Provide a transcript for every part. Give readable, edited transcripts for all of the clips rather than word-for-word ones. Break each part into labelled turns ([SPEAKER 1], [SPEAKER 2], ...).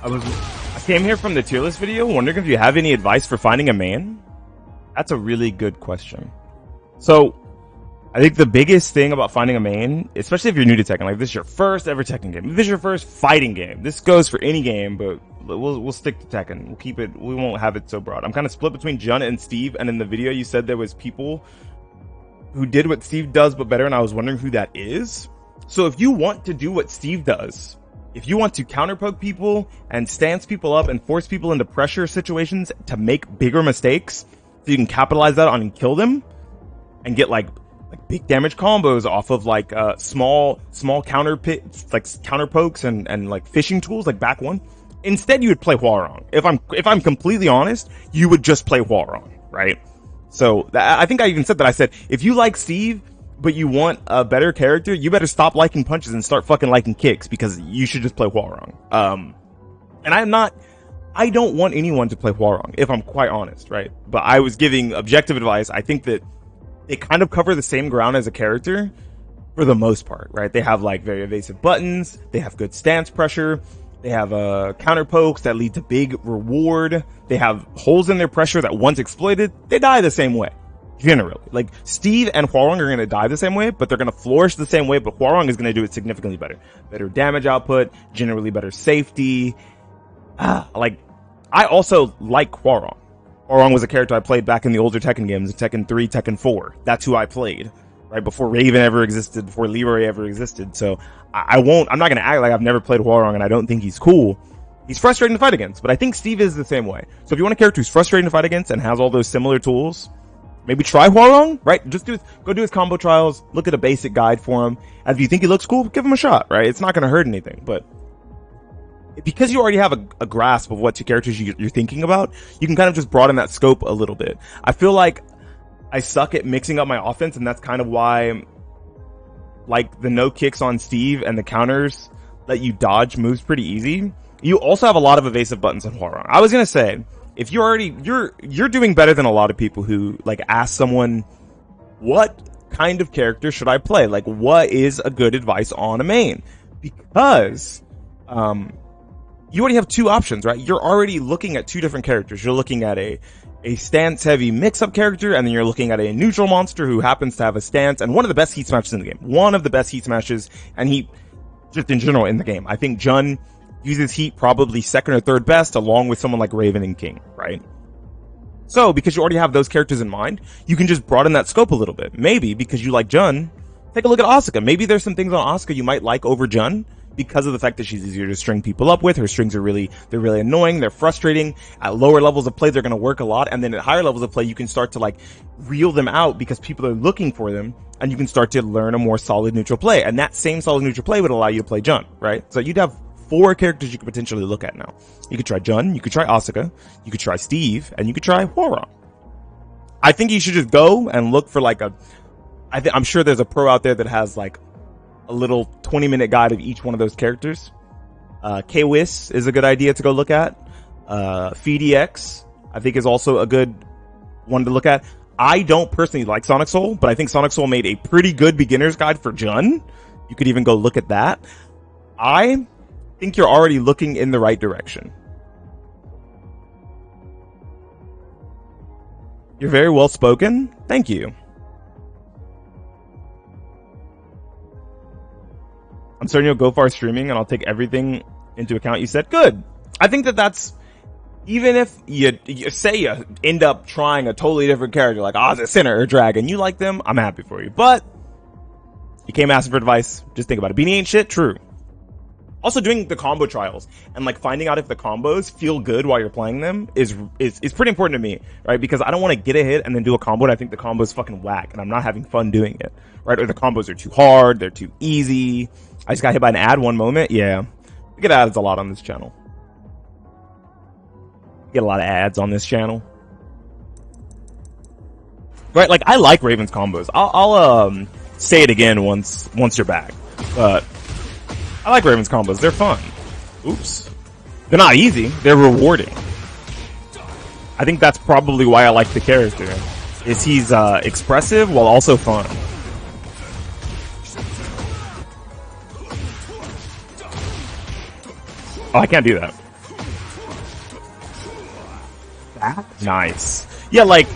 [SPEAKER 1] I came here from the tier list video wondering if you have any advice for finding a main. That's a really good question. So, I think the biggest thing about finding a main, especially if you're new to Tekken, like this is your first ever Tekken game, this is your first fighting game. This goes for any game, but we'll stick to Tekken. We'll keep it. We won't have it so broad. I'm kind of split between Jun and Steve, and in the video you said there was people who did what Steve does but better, and I was wondering who that is. So if you want to do what Steve does, if you want to counterpoke people and stance people up and force people into pressure situations to make bigger mistakes, so you can capitalize that on and kill them, and get like big damage combos off of like small counter pits, like counter pokes and like fishing tools like back one. Instead, you would play Hwoarang. If I'm completely honest, you would just play Hwoarang, right? So I think I even said that. I said if you like Steve but you want a better character, you better stop liking punches and start fucking liking kicks, because you should just play Hwoarang. And I don't want anyone to play Hwoarang, if I'm quite honest, right? But I was giving objective advice. I think that they kind of cover the same ground as a character for the most part, right? They have like very evasive buttons. They have good stance pressure. They have counter pokes that lead to big reward. They have holes in their pressure that once exploited, they die the same way. Generally, like Steve and Hwoarang are going to die the same way, but they're going to flourish the same way. But Hwoarang is going to do it significantly better. Better damage output, generally better safety. Like, I also like Hwoarang. Hwoarang was a character I played back in the older Tekken games, Tekken 3, Tekken 4. That's who I played, right? Before Raven ever existed, before Leroy ever existed. So I'm not going to act like I've never played Hwoarang and I don't think he's cool. He's frustrating to fight against, but I think Steve is the same way. So if you want a character who's frustrating to fight against and has all those similar tools, maybe try Hwoarang, right? Just go do his combo trials, look at a basic guide for him. And if you think he looks cool, give him a shot, right? It's not going to hurt anything, but because you already have a grasp of what two characters you're thinking about, you can kind of just broaden that scope a little bit. I feel like I suck at mixing up my offense, and that's kind of why, like, the no kicks on Steve and the counters let you dodge moves pretty easy. You also have a lot of evasive buttons on Hwoarang. I was gonna say, if you're doing better than a lot of people who like ask someone, what kind of character should I play? Like, what is a good advice on a main? Because you already have two options, right? You're already looking at two different characters. You're looking at a stance-heavy mix-up character, and then you're looking at a neutral monster who happens to have a stance, and one of the best heat smashes in the game. One of the best heat smashes, and heat just in general in the game. I think Jun uses heat probably second or third best, along with someone like Raven and King, right? So, because you already have those characters in mind, you can just broaden that scope a little bit. Maybe, because you like Jun, take a look at Asuka. Maybe there's some things on Asuka you might like over Jun, because of the fact that she's easier to string people up with. Her strings are really annoying. They're frustrating. At lower levels of play, they're going to work a lot. And then at higher levels of play, you can start to like reel them out because people are looking for them, and you can start to learn a more solid neutral play. And that same solid neutral play would allow you to play Jun, right? So you'd have 4 characters you could potentially look at now. You could try Jun, you could try Asuka, you could try Steve, and you could try Hwoarang. I think you should just go and look for like I'm sure there's a pro out there that has like a little 20-minute guide of each one of those characters. K-Wiss is a good idea to go look at. FeedEx, I think, is also a good one to look at. I don't personally like Sonic Soul, but I think Sonic Soul made a pretty good beginner's guide for Jun. You could even go look at that. I think you're already looking in the right direction. You're very well spoken. Thank you. I'm starting to go far streaming, and I'll take everything into account you said. Good. I think that's, even if you say you end up trying a totally different character, like Oz, Sinner, or Dragon, you like them, I'm happy for you. But you came asking for advice. Just think about it. Beanie ain't shit. True. Also, doing the combo trials and like finding out if the combos feel good while you're playing them is pretty important to me, right? Because I don't want to get a hit and then do a combo and I think the combo is fucking whack and I'm not having fun doing it, right? Or the combos are too hard, they're too easy. I just got hit by an ad one moment. Yeah, we get ads a lot on this channel. Get a lot of ads on this channel, right? Like, I like Raven's combos. I'll say it again once you're back, but I like Raven's combos. They're fun. Oops. They're not easy. They're rewarding. I think that's probably why I like the character. Is he's expressive while also fun. Oh, I can't do that. Nice. Yeah, like,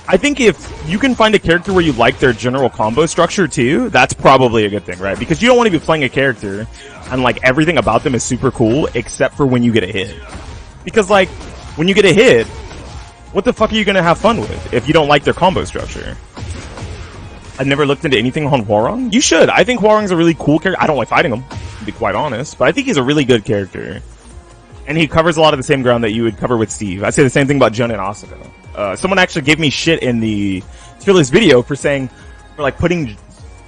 [SPEAKER 1] I think if you can find a character where you like their general combo structure too, that's probably a good thing, right? Because you don't want to be playing a character and like everything about them is super cool except for when you get a hit. Because like, when you get a hit, what the fuck are you gonna have fun with if you don't like their combo structure? I've never looked into anything on Hwoarang. You should. I think Hwoarang's a really cool character. I don't like fighting him, to be quite honest, but I think he's a really good character. And he covers a lot of the same ground that you would cover with Steve. I'd say the same thing about Jun and Asuka. Someone actually gave me shit in the tier list video for like putting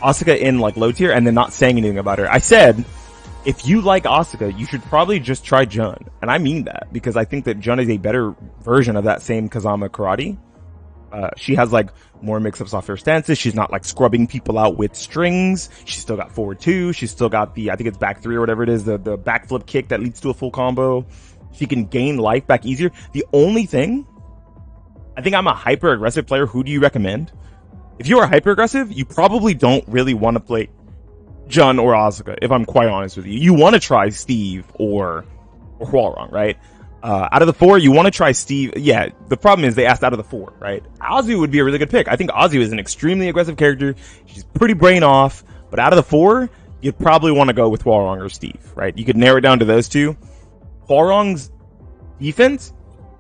[SPEAKER 1] Asuka in like low tier and then not saying anything about her. I said, if you like Asuka, you should probably just try Jun. And I mean that because I think that Jun is a better version of that same Kazama karate. She has like more mix-ups off her stances. She's not like scrubbing people out with strings. She's still got forward 2. She's still got the, I think it's back 3 or whatever it is, the backflip kick that leads to a full combo. She can gain life back easier. The only thing, I think I'm a hyper aggressive player. Who do you recommend? If you are hyper aggressive, you probably don't really want to play Jun or Asuka, if I'm quite honest with you. You want to try Steve or Hwoarang, right? Out of the 4, you want to try Steve. Yeah, the problem is they asked out of the 4, right? Azu would be a really good pick. I think Azu is an extremely aggressive character. She's pretty brain off, but out of the 4, you'd probably want to go with Hwoarang or Steve, right? You could narrow it down to those two. Hwoarang's defense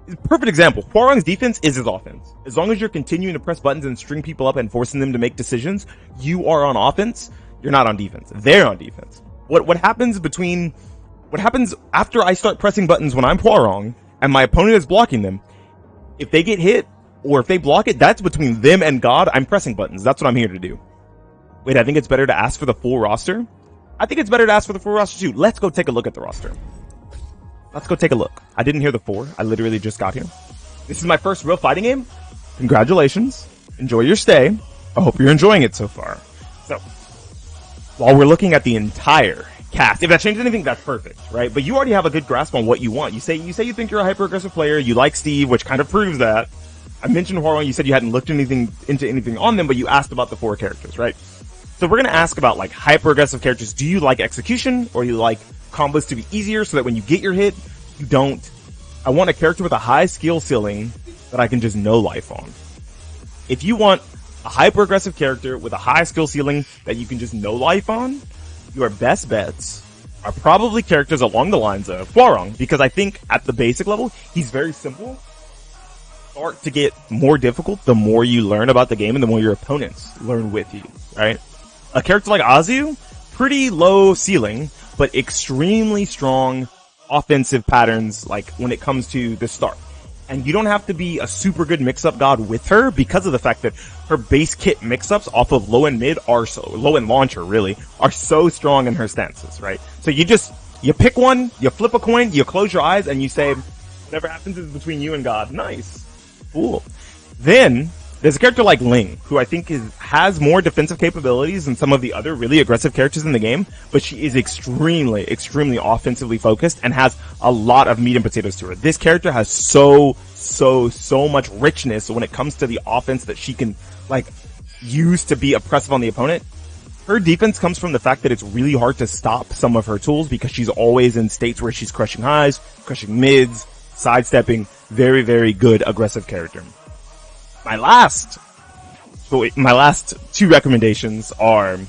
[SPEAKER 1] is a perfect example. Hwoarang's defense is his offense. As long as you're continuing to press buttons and string people up and forcing them to make decisions, you are on offense. You're not on defense. They're on defense. What happens after I start pressing buttons when I'm Hwoarang and my opponent is blocking them, if they get hit or if they block it, that's between them and God. I'm pressing buttons. That's what I'm here to do. Wait, I think it's better to ask for the full roster. I think it's better to ask for the full roster too. Let's go take a look at the roster. Let's go take a look. I didn't hear the 4. I literally just got here. This is my first real fighting game. Congratulations. Enjoy your stay. I hope you're enjoying it so far. So, while we're looking at the entire cast, if that changes anything, that's perfect, right? But you already have a good grasp on what you want. You say you think you're a hyper-aggressive player. You like Steve, which kind of proves that. I mentioned Hwoarang. You said you hadn't looked into anything on them, but you asked about the 4 characters, right? So we're going to ask about like hyper-aggressive characters. Do you like execution or you like combos to be easier so that when you get your hit, you don't? I want a character with a high skill ceiling that I can just no life on. If you want a hyper-aggressive character with a high skill ceiling that you can just no life on, your best bets are probably characters along the lines of Hwoarang, because I think at the basic level, he's very simple. Start to get more difficult the more you learn about the game and the more your opponents learn with you, right? A character like Azu, pretty low ceiling, but extremely strong offensive patterns, like when it comes to the start. And you don't have to be a super good mix-up god with her because of the fact that her base kit mix-ups off of low and mid are so, low and launcher really, are so strong in her stances, right? So you pick one, you flip a coin, you close your eyes, and you say, whatever happens is between you and God. Nice. Cool. Then, there's a character like Ling, who I think has more defensive capabilities than some of the other really aggressive characters in the game, but she is extremely offensively focused and has a lot of meat and potatoes to her. This character has so much richness when it comes to the offense that she can, like, use to be oppressive on the opponent. Her defense comes from the fact that it's really hard to stop some of her tools because she's always in states where she's crushing highs, crushing mids, sidestepping. Very good aggressive character. My last 2 recommendations are a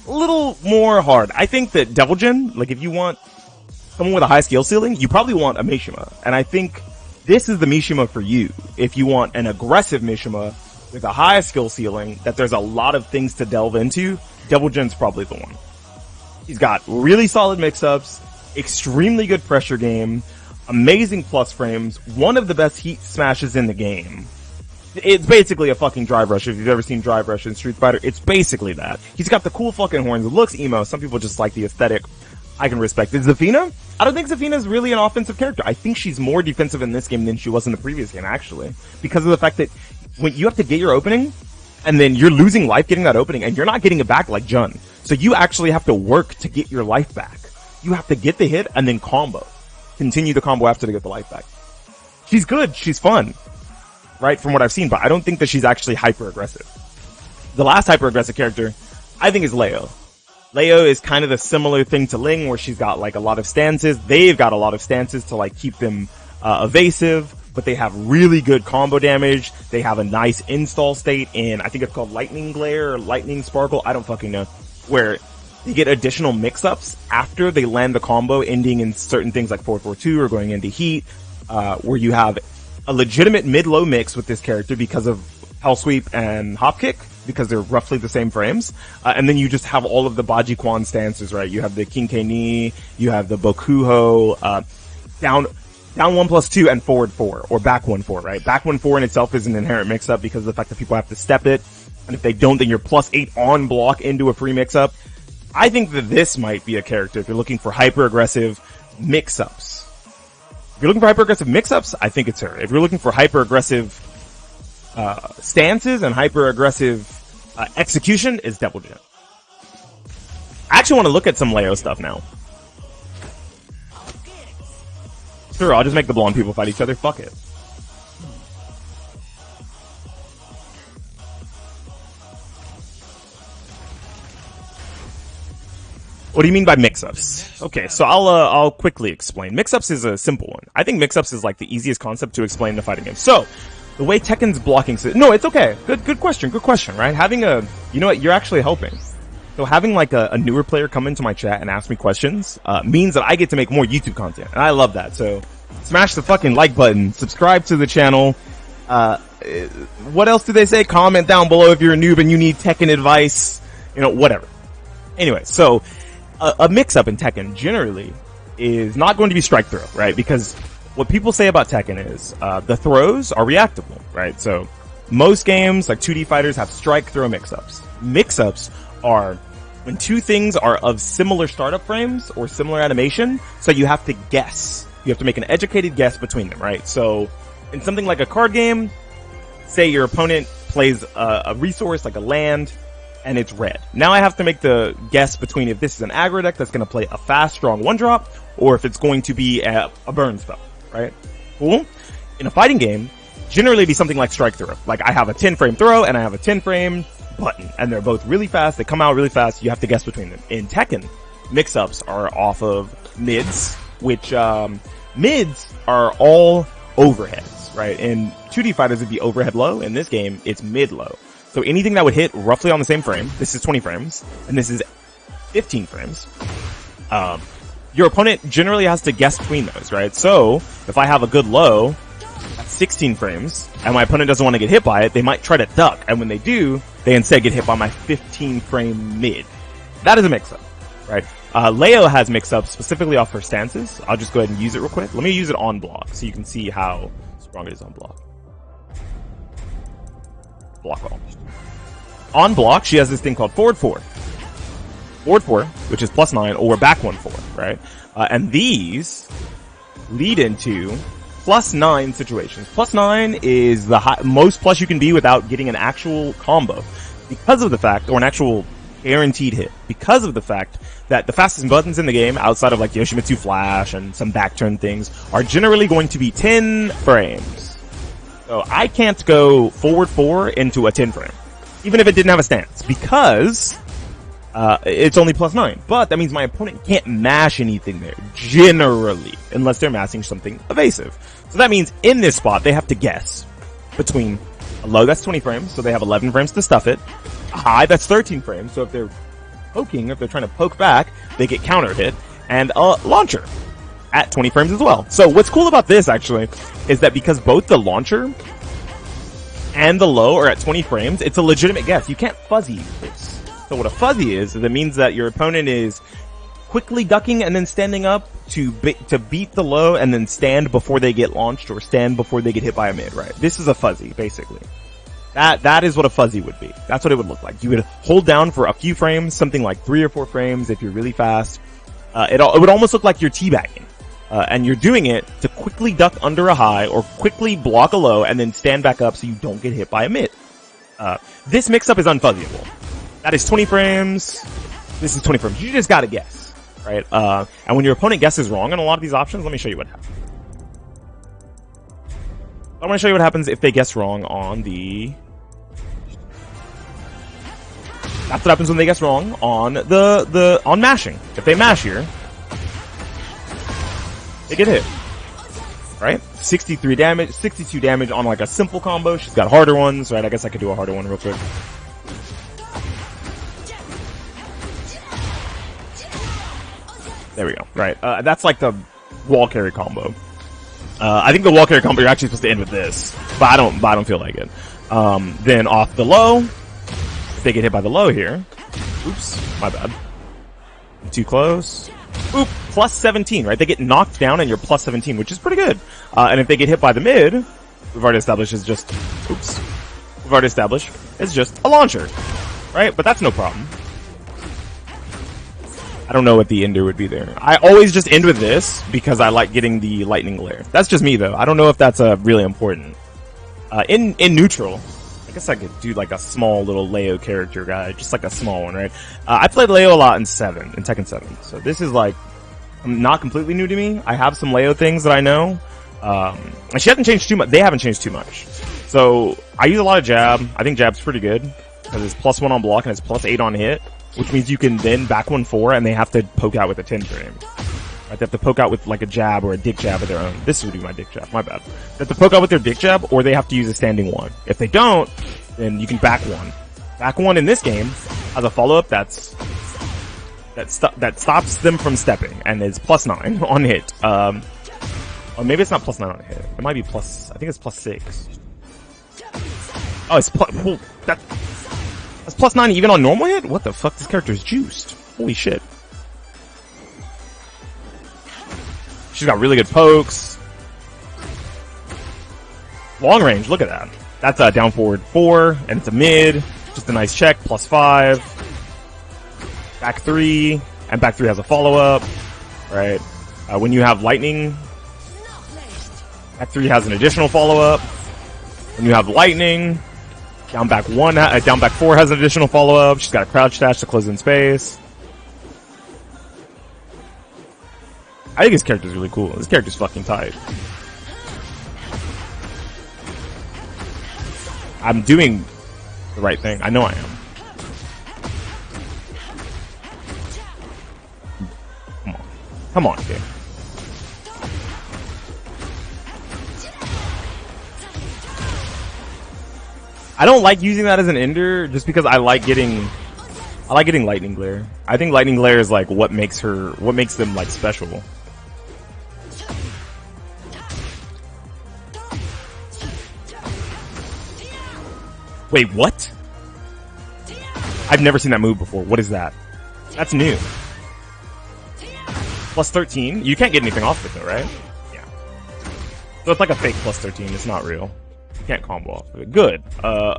[SPEAKER 1] little more hard. I think that Devil Jin, like if you want someone with a high skill ceiling, you probably want a Mishima. And I think this is the Mishima for you. If you want an aggressive Mishima with a high skill ceiling that there's a lot of things to delve into, Devil Jin's probably the one. He's got really solid mix-ups, extremely good pressure game, amazing plus frames, one of the best heat smashes in the game. It's basically a fucking drive rush. If you've ever seen drive rush in Street Fighter, it's basically that. He's got the cool fucking horns. It looks emo. Some people just like the aesthetic. I can respect it. Zafina? I don't think Zafina's really an offensive character. I think she's more defensive in this game than she was in the previous game, actually. Because of the fact that when you have to get your opening, and then you're losing life getting that opening, and you're not getting it back like Jun. So you actually have to work to get your life back. You have to get the hit and then combo. Continue the combo after to get the life back. She's good. She's fun. Right, from what I've seen, but I don't think that she's actually hyper-aggressive. The last hyper-aggressive character, I think, is Leo. Leo is kind of the similar thing to Ling, where she's got, like, a lot of stances. They've got a lot of stances to, like, keep them evasive, but they have really good combo damage. They have a nice install state in, I think it's called Lightning Glare or Lightning Sparkle. I don't fucking know. Where they get additional mix-ups after they land the combo, ending in certain things like 4-4-2 or going into heat, where you have a legitimate mid-low mix with this character because of Hell Sweep and Hop Kick, because they're roughly the same frames. And then you just have all of the Baji Quan stances, right? You have the Kinkei Ni, you have the Bokuho, down 1+2 and forward 4, or back 1-4, right? Back 1-4 in itself is an inherent mix-up because of the fact that people have to step it. And if they don't, then you're +8 on block into a free mix-up. I think that this might be a character if you're looking for hyper-aggressive mix-ups. If you're looking for hyper-aggressive mix-ups, I think it's her. If you're looking for hyper-aggressive stances and hyper-aggressive execution, it's Double Jump. I actually want to look at some Leo stuff now. Sure, I'll just make the blonde people fight each other. Fuck it. What do you mean by mix-ups? Okay, so I'll quickly explain. Mix-ups is a simple one. I think mix-ups is like the easiest concept to explain in the fighting game. So, the way Tekken's blocking no, it's okay. Good question, right? Having you know what, you're actually helping. So having like a newer player come into my chat and ask me questions, means that I get to make more YouTube content. And I love that. So, smash the fucking like button, subscribe to the channel, what else do they say? Comment down below if you're a noob and you need Tekken advice, you know, whatever. Anyway, so, a mix-up in Tekken generally is not going to be strike throw, right? Because what people say about Tekken is, the throws are reactable, right? So, most games, like 2D fighters, have strike throw mix-ups. Mix-ups are when two things are of similar startup frames or similar animation, so you have to guess. You have to make an educated guess between them, right? So, in something like a card game, say your opponent plays a resource like a land, and it's red. Now I have to make the guess between if this is an aggro deck that's going to play a fast, strong 1-drop, or if it's going to be a burn spell, right? Cool? In a fighting game, generally it'd be something like strike throw. Like I have a 10-frame throw and I have a 10-frame button, and they're both really fast, they come out really fast, you have to guess between them. In Tekken, mix-ups are off of mids, which, mids are all overheads, right? In 2D fighters it'd be overhead low, in this game it's mid low. So anything that would hit roughly on the same frame, this is 20 frames, and this is 15 frames, your opponent generally has to guess between those, right? So, if I have a good low at 16 frames, and my opponent doesn't want to get hit by it, they might try to duck, and when they do, they instead get hit by my 15 frame mid. That is a mix-up, right? Leo has mix-ups specifically off her stances. I'll just go ahead and use it real quick. Let me use it on block, so you can see how strong it is on block. Block almost. On block, she has this thing called forward 4. Forward 4, which is +9, or back 1-4, right? And these lead into +9 situations. +9 is the most plus you can be without getting an actual combo. Because of the fact, or an actual guaranteed hit, because of the fact that the fastest buttons in the game, outside of like Yoshimitsu Flash and some back turn things, are generally going to be 10 frames. So I can't go forward 4 into a 10 frame, even if it didn't have a stance, because it's only +9. But that means my opponent can't mash anything there, generally, unless they're mashing something evasive. So that means in this spot, they have to guess between a low that's 20 frames, so they have 11 frames to stuff it, a high that's 13 frames, so if they're poking, if they're trying to poke back, they get counter hit, and a launcher at 20 frames as well. So what's cool about this, actually, is that because both the launcher and the low are at 20 frames, it's a legitimate guess. You can't fuzzy this. So what a fuzzy is it means that your opponent is quickly ducking and then standing up to beat the low and then stand before they get launched or stand before they get hit by a mid, right? This is a fuzzy, basically. That is what a fuzzy would be. That's what it would look like. You would hold down for a few frames, something like 3 or 4 frames if you're really fast. It would almost look like you're teabagging. And you're doing it to quickly duck under a high or quickly block a low and then stand back up so you don't get hit by a mid. This mix-up is unfuzzyable. That is 20 frames. This is 20 frames. You just gotta guess, right? And when your opponent guesses wrong on a lot of these options, let me show you what happens. I want to show you what happens if they guess wrong on the... That's what happens when they guess wrong on on mashing. If they mash here, they get hit, right? 63 damage, 62 damage on like a simple combo. She's got harder ones, right? I guess I could do a harder one real quick. There we go, right? That's like the wall carry combo. I think the wall carry combo you're actually supposed to end with this, but I don't feel like it. Then off the low, if they get hit by the low here. Oops, my bad. Too close. Oop, plus 17, right? They get knocked down and you're plus 17, which is pretty good. And if they get hit by the mid, we've already established is just, oops. We've already established it's just a launcher, right? But that's no problem. I don't know what the ender would be there. I always just end with this because I like getting the lightning glare. That's just me though. I don't know if that's really important. In neutral, I guess I could do like a small little Leo character guy, just like a small one, right? I played Leo a lot in Tekken 7. So this is like not completely new to me. I have some Leo things that I know. And she hasn't changed too much. They haven't changed too much. So I use a lot of jab. I think jab's pretty good because it's +1 on block and it's +8 on hit, which means you can then back 1-4 and they have to poke out with a 10 frame. Right? They have to poke out with like a jab or a dick jab of their own. This would be my dick jab, my bad. They have to poke out with their dick jab or they have to use a standing 1. If they don't, then you can back 1. Back 1 in this game as a follow-up that stops them from stepping and is +9 on hit. Or maybe it's not +9 on hit. It might be plus, I think it's +6. Oh, it's that's +9 even on normal hit? What the fuck? This character's juiced. Holy shit. She's got really good pokes. Long range, look at that. That's a down forward 4, and it's a mid. Just a nice check, +5. Back 3, and back 3 has a follow-up. Right? When you have lightning, back 3 has an additional follow-up. When you have lightning, down back 4 has an additional follow-up. She's got a crouch dash to close in space. I think this character's really cool. This character's fucking tight. I'm doing the right thing. I know I am. Come on. Come on, game. I don't like using that as an ender just because I like getting lightning glare. I think lightning glare is like what makes them like special. Wait, what? I've never seen that move before. What is that? That's new. +13? You can't get anything off of it though, right? Yeah. So it's like a fake +13. It's not real. You can't combo off of it. Good.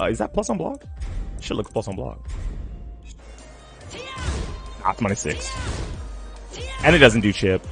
[SPEAKER 1] Is that plus on block? Should look plus on block. Nah, it's -6. And it doesn't do chip.